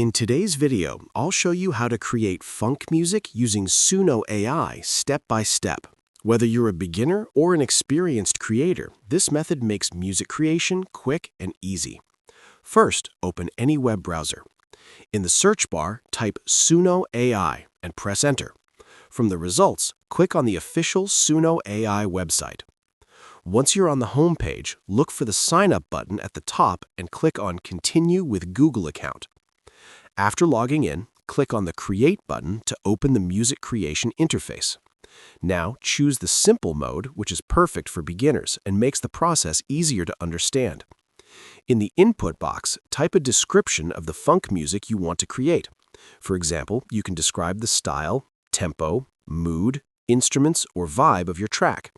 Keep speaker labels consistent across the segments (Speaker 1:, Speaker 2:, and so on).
Speaker 1: In today's video, I'll show you how to create funk music using Suno AI step by step. Whether you're a beginner or an experienced creator, this method makes music creation quick and easy. First, open any web browser. In the search bar, type Suno AI and press enter. From the results, click on the official Suno AI website. Once you're on the home page, look for the Sign Up button at the top and click on Continue with Google account. After logging in, click on the Create button to open the music creation interface. Now choose the Simple mode, which is perfect for beginners and makes the process easier to understand. In the input box, type a description of the funk music you want to create. For example, you can describe the style, tempo, mood, instruments, or vibe of your track.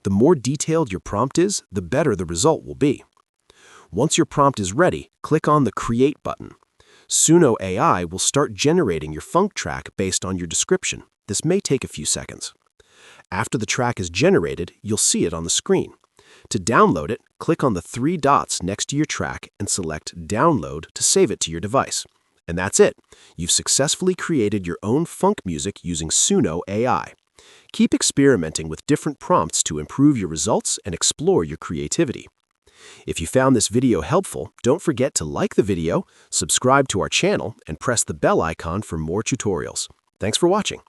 Speaker 1: The more detailed your prompt is, the better the result will be. Once your prompt is ready, click on the Create button. Suno AI will start generating your funk track based on your description. This may take a few seconds. After the track is generated, you'll see it on the screen. To download it, click on the three dots next to your track and select Download to save it to your device. And that's it. You've successfully created your own funk music using Suno AI. Keep experimenting with different prompts to improve your results and explore your creativity. If you found this video helpful, don't forget to like the video, subscribe to our channel, and press the bell icon for more tutorials. Thanks for watching.